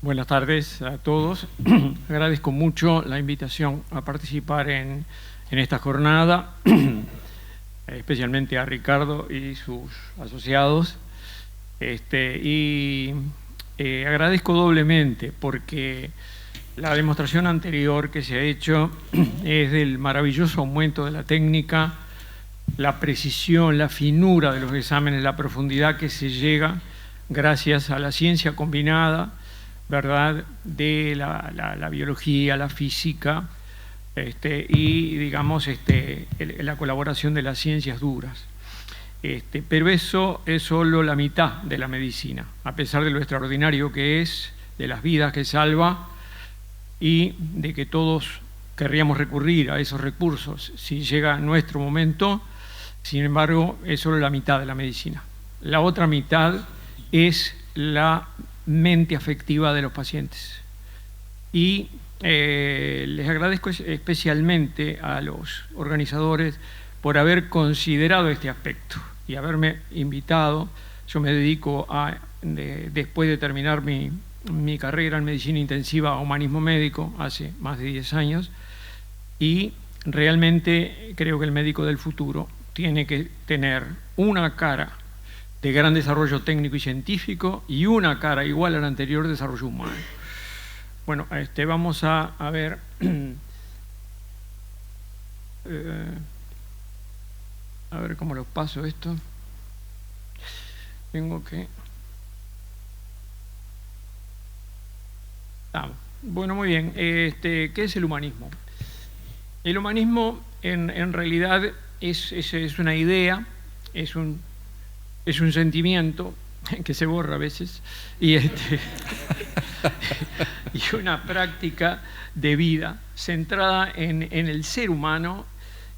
Buenas tardes a todos. Agradezco mucho la invitación a participar en esta jornada, especialmente a Ricardo y sus asociados. Agradezco doblemente porque la demostración anterior que se ha hecho es del maravilloso aumento de la técnica, la precisión, la finura de los exámenes, la profundidad que se llega gracias a la ciencia combinada, ¿verdad?, de la biología, la física y, digamos, la colaboración de las ciencias duras. Pero eso es solo la mitad de la medicina, a pesar de lo extraordinario que es, de las vidas que salva y de que todos querríamos recurrir a esos recursos si llega nuestro momento. Sin embargo, es solo la mitad de la medicina. La otra mitad es la mente afectiva de los pacientes. Y les agradezco especialmente a los organizadores por haber considerado este aspecto y haberme invitado. Yo me dedico después de terminar mi carrera en medicina intensiva a humanismo médico hace más de 10 años, y realmente creo que el médico del futuro tiene que tener una cara de gran desarrollo técnico y científico y una cara igual a la anterior, desarrollo humano. Bueno, vamos a ver cómo lo paso esto. Tengo que... bueno, muy bien. ¿Qué es el humanismo? El humanismo en realidad es una idea, es un sentimiento que se borra a veces y una práctica de vida centrada en el ser humano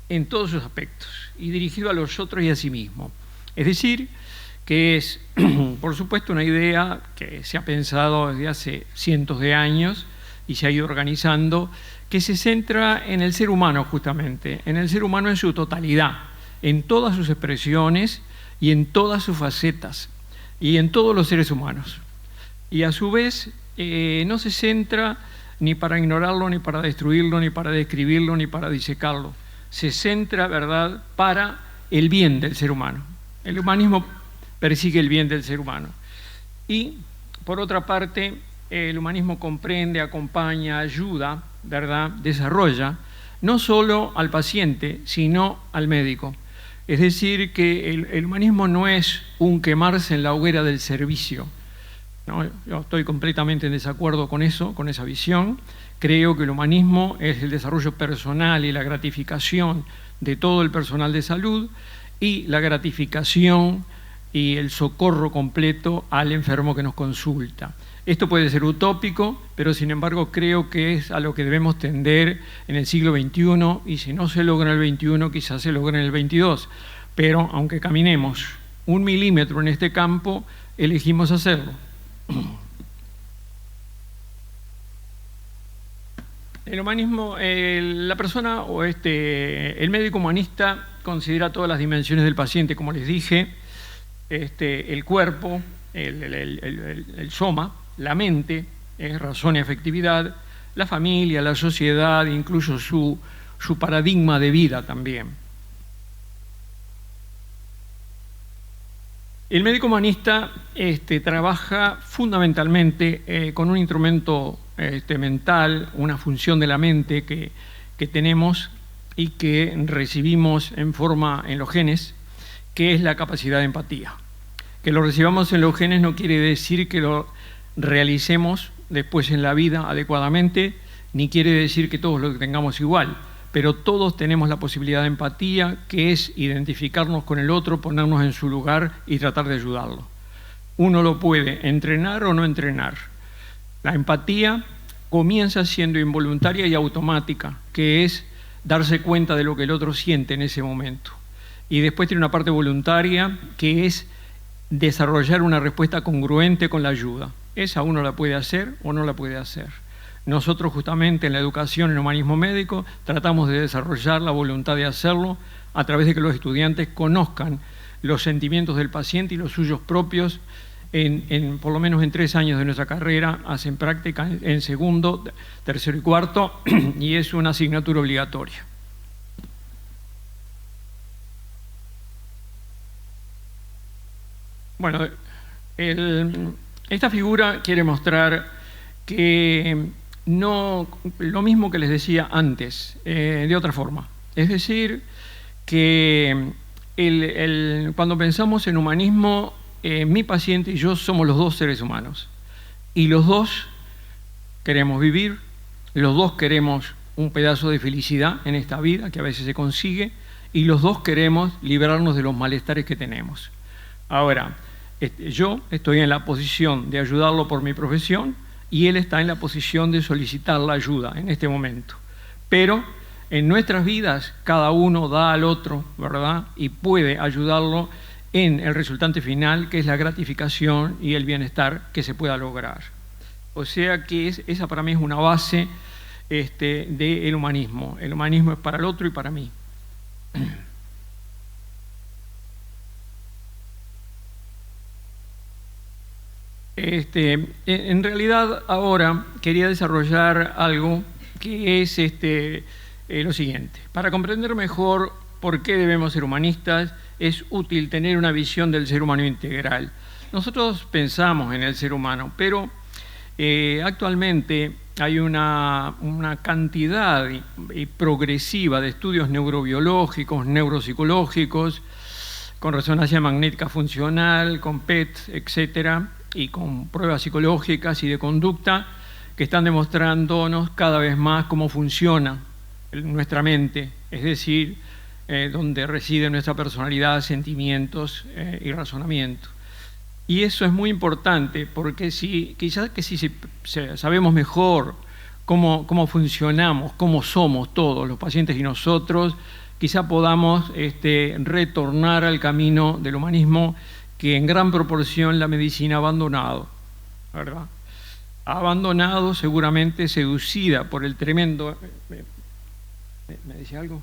en todos sus aspectos y dirigido a los otros y a sí mismo. Es decir, que es, por supuesto, una idea que se ha pensado desde hace cientos de años y se ha ido organizando, que se centra en el ser humano justamente, en el ser humano en su totalidad, en todas sus expresiones y en todas sus facetas, y en todos los seres humanos. Y a su vez no se centra ni para ignorarlo, ni para destruirlo, ni para describirlo, ni para disecarlo. Se centra, ¿verdad?, para el bien del ser humano. El humanismo persigue el bien del ser humano. Y, por otra parte, el humanismo comprende, acompaña, ayuda, ¿verdad?, desarrolla, no solo al paciente, sino al médico. Es decir, que el humanismo no es un quemarse en la hoguera del servicio, ¿no? Yo estoy completamente en desacuerdo con eso, con esa visión. Creo que el humanismo es el desarrollo personal y la gratificación de todo el personal de salud y la gratificación y el socorro completo al enfermo que nos consulta. Esto puede ser utópico, pero sin embargo creo que es a lo que debemos tender en el siglo XXI, y si no se logra en el XXI, quizás se logre en el XXII. Pero aunque caminemos 1 milímetro en este campo, elegimos hacerlo. El humanismo, la persona o el médico humanista considera todas las dimensiones del paciente, como les dije, el cuerpo, el soma, la mente, razón y afectividad, la familia, la sociedad, incluso su paradigma de vida también. El médico humanista trabaja fundamentalmente con un instrumento mental, una función de la mente que tenemos y que recibimos en los genes, que es la capacidad de empatía. Que lo recibamos en los genes no quiere decir que lo realicemos después en la vida adecuadamente, ni quiere decir que todos lo tengamos igual, pero todos tenemos la posibilidad de empatía, que es identificarnos con el otro, ponernos en su lugar y tratar de ayudarlo. Uno lo puede entrenar o no entrenar. La empatía comienza siendo involuntaria y automática, que es darse cuenta de lo que el otro siente en ese momento. Y después tiene una parte voluntaria, que es desarrollar una respuesta congruente con la ayuda. Esa uno la puede hacer o no la puede hacer. Nosotros justamente en la educación en humanismo médico tratamos de desarrollar la voluntad de hacerlo a través de que los estudiantes conozcan los sentimientos del paciente y los suyos propios por lo menos en 3 años de nuestra carrera, hacen práctica en segundo, tercero y cuarto, y es una asignatura obligatoria. Bueno, esta figura quiere mostrar que no, lo mismo que les decía antes, de otra forma. Es decir, que cuando pensamos en humanismo, mi paciente y yo somos los dos seres humanos. Y los dos queremos vivir, los dos queremos un pedazo de felicidad en esta vida, que a veces se consigue, y los dos queremos librarnos de los malestares que tenemos. Ahora, yo estoy en la posición de ayudarlo por mi profesión y él está en la posición de solicitar la ayuda en este momento. Pero en nuestras vidas cada uno da al otro, ¿verdad? Y puede ayudarlo en el resultante final, que es la gratificación y el bienestar que se pueda lograr. O sea que esa para mí es una base del humanismo. El humanismo es para el otro y para mí. En realidad ahora quería desarrollar algo que es lo siguiente. Para comprender mejor por qué debemos ser humanistas, es útil tener una visión del ser humano integral. Nosotros pensamos en el ser humano, pero actualmente hay una cantidad progresiva de estudios neurobiológicos, neuropsicológicos, con resonancia magnética funcional, con PET, etcétera, y con pruebas psicológicas y de conducta que están demostrándonos cada vez más cómo funciona nuestra mente, es decir, donde reside nuestra personalidad, sentimientos y razonamiento. Y eso es muy importante porque quizás que si sabemos mejor cómo funcionamos, cómo somos todos los pacientes y nosotros, quizá podamos retornar al camino del humanismo que en gran proporción la medicina ha abandonado, ¿verdad? Ha abandonado, seguramente seducida por el tremendo... ¿Me decía algo?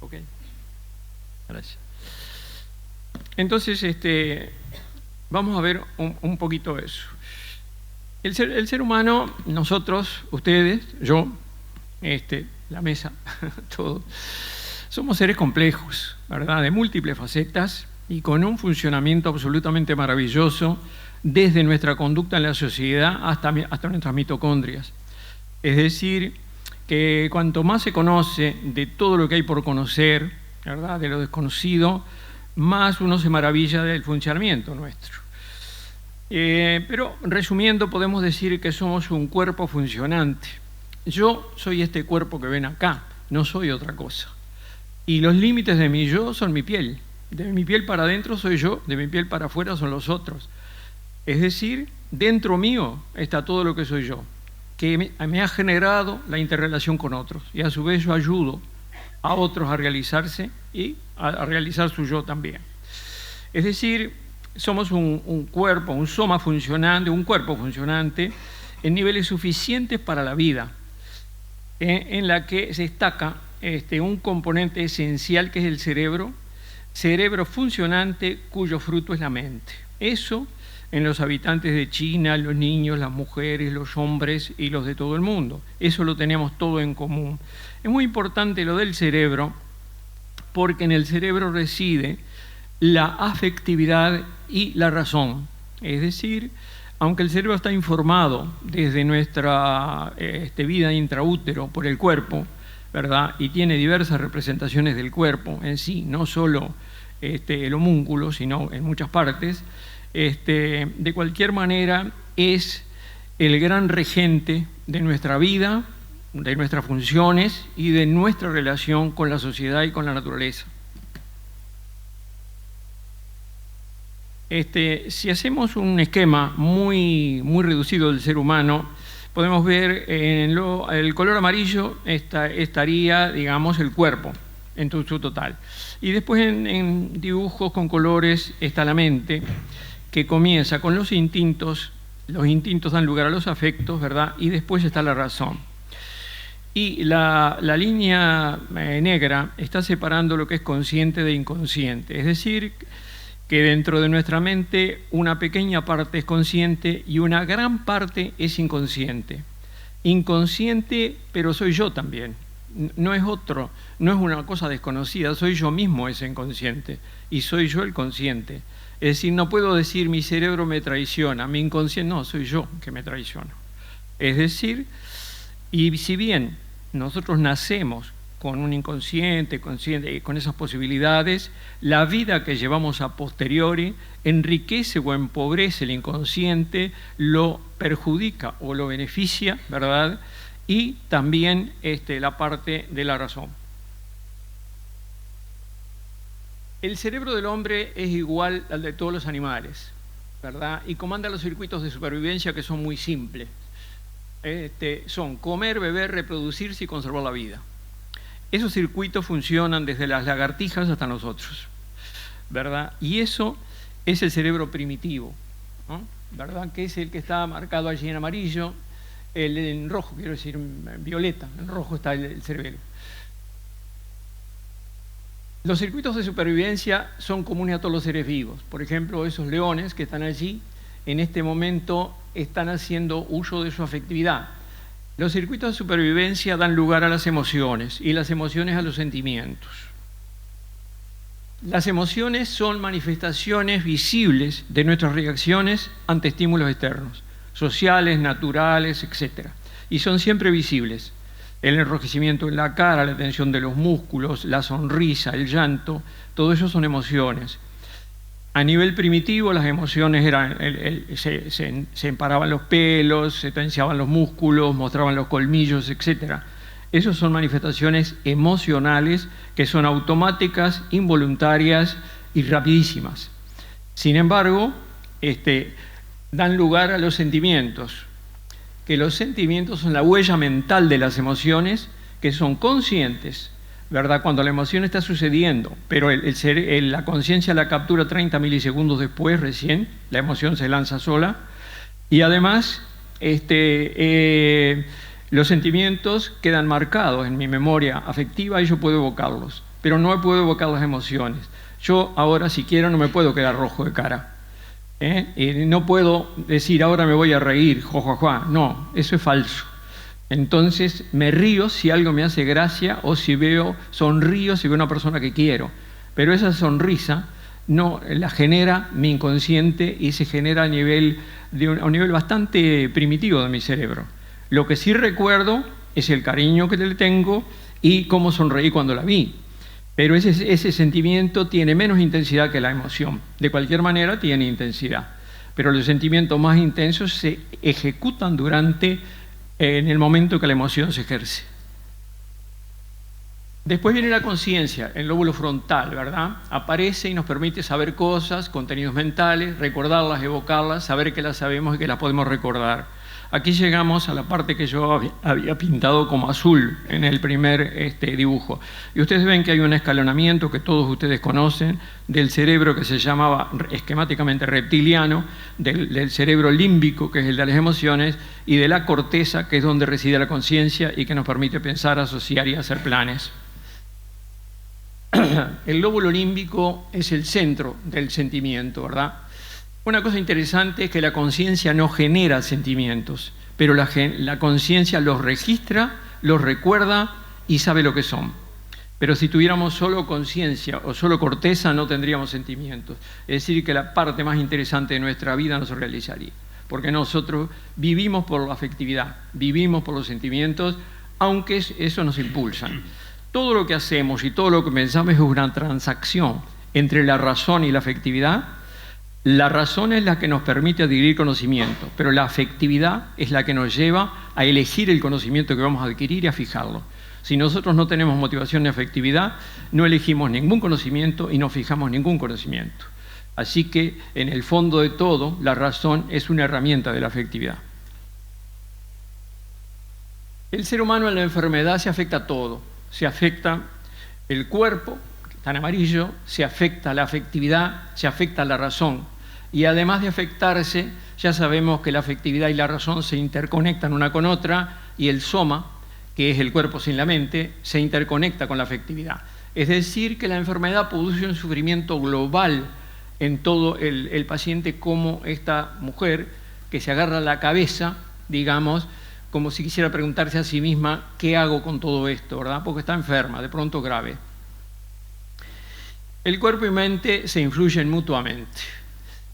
Ok. Gracias. Entonces, vamos a ver un poquito eso. El ser humano, nosotros, ustedes, yo, la mesa, todos, somos seres complejos, ¿verdad? De múltiples facetas y con un funcionamiento absolutamente maravilloso desde nuestra conducta en la sociedad hasta nuestras mitocondrias. Es decir, que cuanto más se conoce de todo lo que hay por conocer, ¿verdad? De lo desconocido, más uno se maravilla del funcionamiento nuestro. Pero resumiendo, podemos decir que somos un cuerpo funcionante. Yo soy este cuerpo que ven acá, no soy otra cosa. Y los límites de mi yo son mi piel. De mi piel para adentro soy yo, de mi piel para afuera son los otros. Es decir, dentro mío está todo lo que soy yo, que me ha generado la interrelación con otros. Y a su vez yo ayudo a otros a realizarse y a realizar su yo también. Es decir, somos un cuerpo, un soma funcionante, un cuerpo funcionante en niveles suficientes para la vida, en la que se destaca un componente esencial que es el cerebro funcionante cuyo fruto es la mente. Eso en los habitantes de China, los niños, las mujeres, los hombres y los de todo el mundo. Eso lo tenemos todo en común. Es muy importante lo del cerebro porque en el cerebro reside la afectividad y la razón. Es decir, aunque el cerebro está informado desde nuestra vida intraútero por el cuerpo, ¿verdad? Y tiene diversas representaciones del cuerpo en sí, no solo el homúnculo, sino en muchas partes, de cualquier manera es el gran regente de nuestra vida, de nuestras funciones y de nuestra relación con la sociedad y con la naturaleza. Si hacemos un esquema muy reducido del ser humano, podemos ver el color amarillo estaría, digamos, el cuerpo en su total. Y después en dibujos con colores está la mente, que comienza con los instintos dan lugar a los afectos, ¿verdad? Y después está la razón. Y la línea negra está separando lo que es consciente de inconsciente. Es decir, que dentro de nuestra mente una pequeña parte es consciente y una gran parte es inconsciente. Inconsciente, pero soy yo también. No es otro, no es una cosa desconocida, soy yo mismo ese inconsciente y soy yo el consciente. Es decir, no puedo decir mi cerebro me traiciona, mi inconsciente, no, soy yo que me traiciono. Es decir, y si bien nosotros nacemos con un inconsciente, consciente, con esas posibilidades, la vida que llevamos a posteriori enriquece o empobrece el inconsciente, lo perjudica o lo beneficia, ¿verdad? Y también la parte de la razón. El cerebro del hombre es igual al de todos los animales, ¿verdad? Y comanda los circuitos de supervivencia que son muy simples. Son comer, beber, reproducirse y conservar la vida. Esos circuitos funcionan desde las lagartijas hasta nosotros, ¿verdad? Y eso es el cerebro primitivo, ¿no? ¿Verdad? Que es el que está marcado allí en amarillo, en rojo, quiero decir, en violeta, en rojo está el cerebelo. Los circuitos de supervivencia son comunes a todos los seres vivos. Por ejemplo, esos leones que están allí, en este momento están haciendo uso de su afectividad. Los circuitos de supervivencia dan lugar a las emociones y las emociones a los sentimientos. Las emociones son manifestaciones visibles de nuestras reacciones ante estímulos externos, sociales, naturales, etc. Y son siempre visibles. El enrojecimiento en la cara, la tensión de los músculos, la sonrisa, el llanto, todo eso son emociones. A nivel primitivo, las emociones eran, se emparaban los pelos, se tensaban los músculos, mostraban los colmillos, etc. Esas son manifestaciones emocionales que son automáticas, involuntarias y rapidísimas. Sin embargo, dan lugar a los sentimientos, que los sentimientos son la huella mental de las emociones, que son conscientes, ¿verdad? Cuando la emoción está sucediendo, pero la conciencia la captura 30 milisegundos después, recién, la emoción se lanza sola. Y además, los sentimientos quedan marcados en mi memoria afectiva y yo puedo evocarlos, pero no puedo evocar las emociones. Yo ahora, si quiero, no me puedo quedar rojo de cara. No puedo decir, ahora me voy a reír, jojoja. No, eso es falso. Entonces me río si algo me hace gracia o sonrío si veo una persona que quiero. Pero esa sonrisa no la genera mi inconsciente y se genera a un nivel bastante primitivo de mi cerebro. Lo que sí recuerdo es el cariño que le tengo y cómo sonreí cuando la vi. Pero ese sentimiento tiene menos intensidad que la emoción. De cualquier manera tiene intensidad. Pero los sentimientos más intensos se ejecutan en el momento que la emoción se ejerce. Después viene la conciencia, el lóbulo frontal, ¿verdad? Aparece y nos permite saber cosas, contenidos mentales, recordarlas, evocarlas, saber que las sabemos y que las podemos recordar. Aquí llegamos a la parte que yo había pintado como azul en el primer dibujo. Y ustedes ven que hay un escalonamiento que todos ustedes conocen del cerebro que se llamaba esquemáticamente reptiliano, del cerebro límbico, que es el de las emociones, y de la corteza, que es donde reside la conciencia y que nos permite pensar, asociar y hacer planes. El lóbulo límbico es el centro del sentimiento, ¿verdad? Una cosa interesante es que la conciencia no genera sentimientos, pero la conciencia los registra, los recuerda y sabe lo que son. Pero si tuviéramos solo conciencia o solo corteza, no tendríamos sentimientos. Es decir, que la parte más interesante de nuestra vida no se realizaría, porque nosotros vivimos por la afectividad, vivimos por los sentimientos, aunque eso nos impulsa. Todo lo que hacemos y todo lo que pensamos es una transacción entre la razón y la afectividad. La razón es la que nos permite adquirir conocimiento, pero la afectividad es la que nos lleva a elegir el conocimiento que vamos a adquirir y a fijarlo. Si nosotros no tenemos motivación ni afectividad, no elegimos ningún conocimiento y no fijamos ningún conocimiento. Así que, en el fondo de todo, la razón es una herramienta de la afectividad. El ser humano en la enfermedad se afecta a todo. Se afecta el cuerpo, que está en amarillo, se afecta la afectividad, se afecta la razón. Y además de afectarse, ya sabemos que la afectividad y la razón se interconectan una con otra y el soma, que es el cuerpo sin la mente, se interconecta con la afectividad. Es decir, que la enfermedad produce un sufrimiento global en todo el paciente, como esta mujer que se agarra la cabeza, digamos, como si quisiera preguntarse a sí misma, ¿qué hago con todo esto?, ¿verdad? Porque está enferma, de pronto grave. El cuerpo y mente se influyen mutuamente.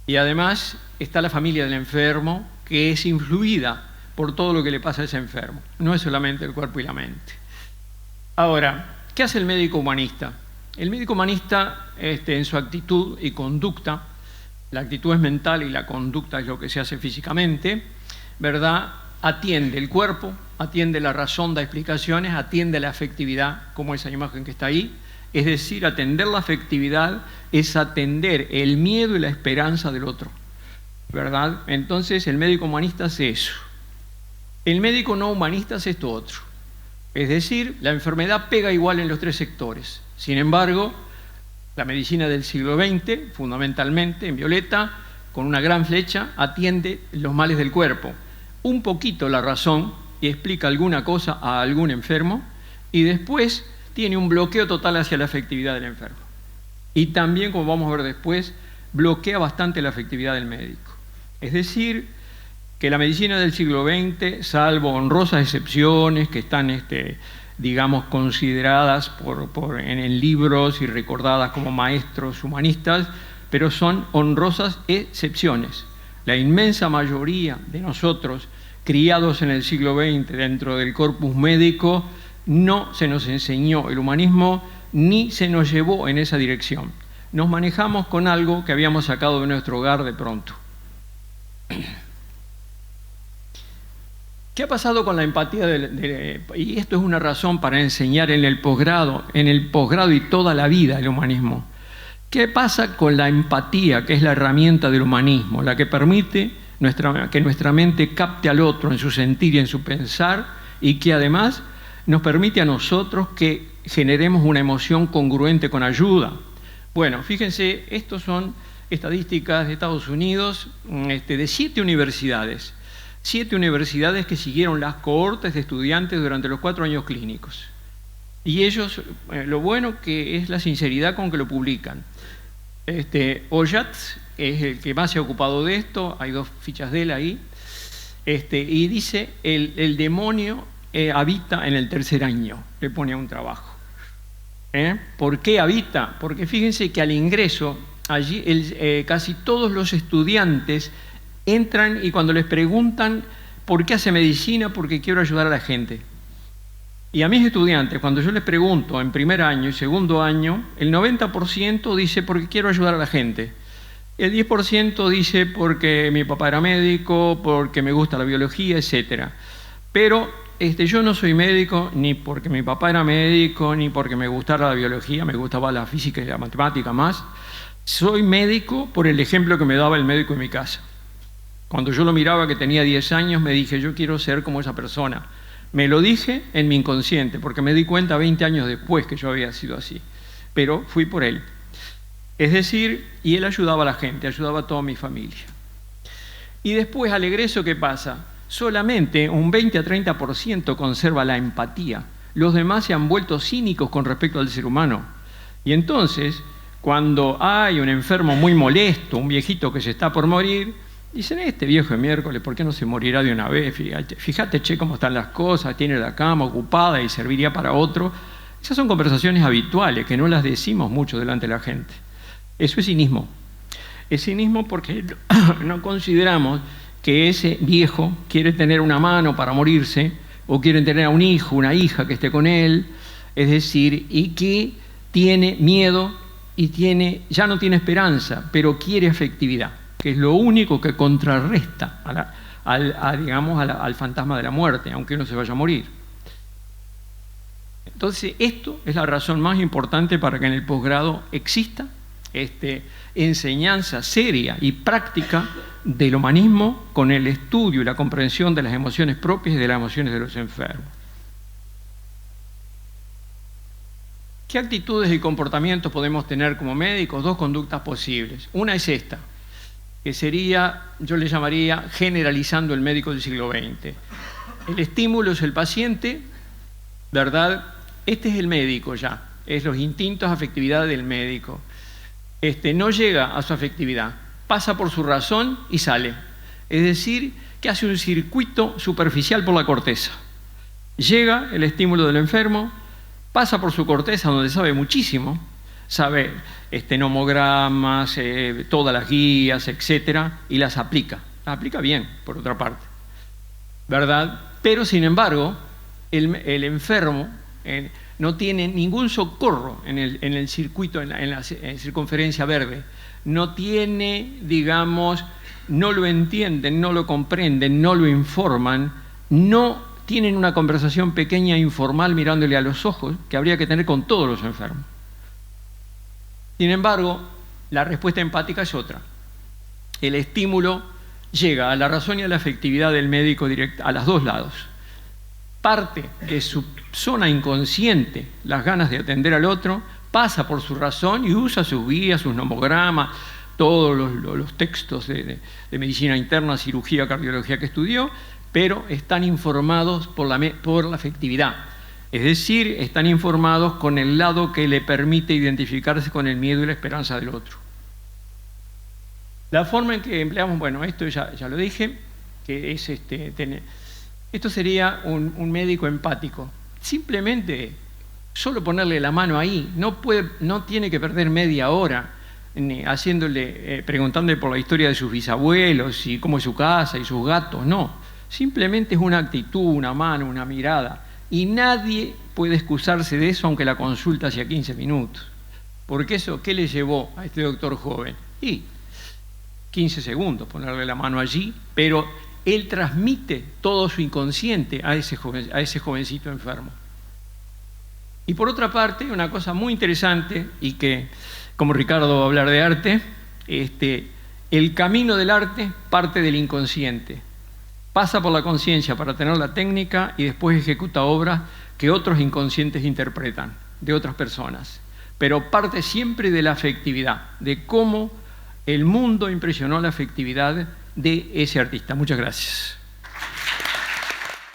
Y además está la familia del enfermo, que es influida por todo lo que le pasa a ese enfermo. No es solamente el cuerpo y la mente. Ahora, ¿qué hace el médico humanista? El médico humanista, en su actitud y conducta, la actitud es mental y la conducta es lo que se hace físicamente, ¿verdad?, atiende el cuerpo, atiende la razón, da explicaciones, atiende la afectividad, como esa imagen que está ahí. Es decir, atender la afectividad es atender el miedo y la esperanza del otro, ¿verdad? Entonces, el médico humanista hace eso. El médico no humanista hace esto otro. Es decir, la enfermedad pega igual en los tres sectores. Sin embargo, la medicina del siglo XX, fundamentalmente en violeta, con una gran flecha, atiende los males del cuerpo. Un poquito la razón y explica alguna cosa a algún enfermo, y después tiene un bloqueo total hacia la afectividad del enfermo. Y también, como vamos a ver después, bloquea bastante la afectividad del médico. Es decir, que la medicina del siglo XX, salvo honrosas excepciones que están, digamos, consideradas en libros y recordadas como maestros humanistas, pero son honrosas excepciones. La inmensa mayoría de nosotros, criados en el siglo XX dentro del corpus médico, no se nos enseñó el humanismo ni se nos llevó en esa dirección. Nos manejamos con algo que habíamos sacado de nuestro hogar de pronto. ¿Qué ha pasado con la empatía? Y esto es una razón para enseñar en el posgrado y toda la vida el humanismo. ¿Qué pasa con la empatía, que es la herramienta del humanismo, la que permite que nuestra mente capte al otro en su sentir y en su pensar, y que además nos permite a nosotros que generemos una emoción congruente con ayuda? Bueno, fíjense, estos son estadísticas de Estados Unidos, de 7 universidades. 7 universidades que siguieron las cohortes de estudiantes durante los 4 años clínicos. Y ellos, lo bueno que es la sinceridad con que lo publican. Oyat es el que más se ha ocupado de esto, hay 2 fichas de él ahí, y dice, el demonio habita en el 3er año, le pone a un trabajo. ¿Por qué habita? Porque fíjense que al ingreso, allí casi todos los estudiantes entran y cuando les preguntan ¿por qué hace medicina? Porque quiero ayudar a la gente. Y a mis estudiantes, cuando yo les pregunto en 1er año y 2.er año, el 90% dice porque quiero ayudar a la gente. El 10% dice porque mi papá era médico, porque me gusta la biología, etc. Pero yo no soy médico ni porque mi papá era médico, ni porque me gustara la biología, me gustaba la física y la matemática más. Soy médico por el ejemplo que me daba el médico en mi casa. Cuando yo lo miraba que tenía 10 años, me dije, yo quiero ser como esa persona. Me lo dije en mi inconsciente, porque me di cuenta 20 años después que yo había sido así. Pero fui por él. Es decir, y él ayudaba a la gente, ayudaba a toda mi familia. Y después, al egreso, ¿qué pasa? Solamente un 20 a 30% conserva la empatía. Los demás se han vuelto cínicos con respecto al ser humano. Y entonces, cuando hay un enfermo muy molesto, un viejito que se está por morir, dicen, este viejo de miércoles, ¿por qué no se morirá de una vez? Fíjate, che, cómo están las cosas, tiene la cama ocupada y serviría para otro. Esas son conversaciones habituales que no las decimos mucho delante de la gente. Eso es cinismo. Es cinismo porque no consideramos que ese viejo quiere tener una mano para morirse o quiere tener a un hijo, una hija que esté con él, es decir, y que tiene miedo y ya no tiene esperanza, pero quiere afectividad, que es lo único que contrarresta al fantasma de la muerte, aunque uno se vaya a morir. Entonces, esto es la razón más importante para que en el posgrado exista enseñanza seria y práctica del humanismo con el estudio y la comprensión de las emociones propias y de las emociones de los enfermos. ¿Qué actitudes y comportamientos podemos tener como médicos? 2 conductas posibles. Una es esta, que sería, yo le llamaría generalizando el médico del siglo XX. El estímulo es el paciente ¿verdad? Este es el médico ya, es los instintos, afectividad del médico. No llega a su afectividad, pasa por su razón y sale. Es decir, que hace un circuito superficial por la corteza. Llega el estímulo del enfermo, pasa por su corteza donde sabe muchísimo, sabe nomogramas, todas las guías, etcétera, y las aplica. Las aplica bien, por otra parte, ¿verdad? Pero, sin embargo, el enfermo no tiene ningún socorro en el circuito, en la circunferencia verde. No tiene, digamos, no lo entienden, no lo comprenden, no lo informan, no tienen una conversación pequeña e informal mirándole a los ojos que habría que tener con todos los enfermos. Sin embargo, la respuesta empática es otra. El estímulo llega a la razón y a la afectividad del médico directa, a los dos lados. Parte de su zona inconsciente, las ganas de atender al otro, pasa por su razón y usa sus guías, sus nomogramas, todos los textos de medicina interna, cirugía, cardiología que estudió, pero están informados por la afectividad. Es decir, están informados con el lado que le permite identificarse con el miedo y la esperanza del otro. La forma en que empleamos, bueno, esto ya lo dije, que es esto sería un médico empático. Simplemente, solo ponerle la mano ahí, no tiene que perder media hora preguntándole por la historia de sus bisabuelos y cómo es su casa y sus gatos, no. Simplemente es una actitud, una mano, una mirada. Y nadie puede excusarse de eso aunque la consulta hacía 15 minutos. Porque eso, ¿qué le llevó a este doctor joven? Y 15 segundos, ponerle la mano allí, pero él transmite todo su inconsciente a ese jovencito enfermo. Y por otra parte, una cosa muy interesante, y que, como Ricardo va a hablar de arte, el camino del arte parte del inconsciente. Pasa por la conciencia para tener la técnica y después ejecuta obras que otros inconscientes interpretan, de otras personas. Pero parte siempre de la afectividad, de cómo el mundo impresionó la afectividad de ese artista. Muchas gracias.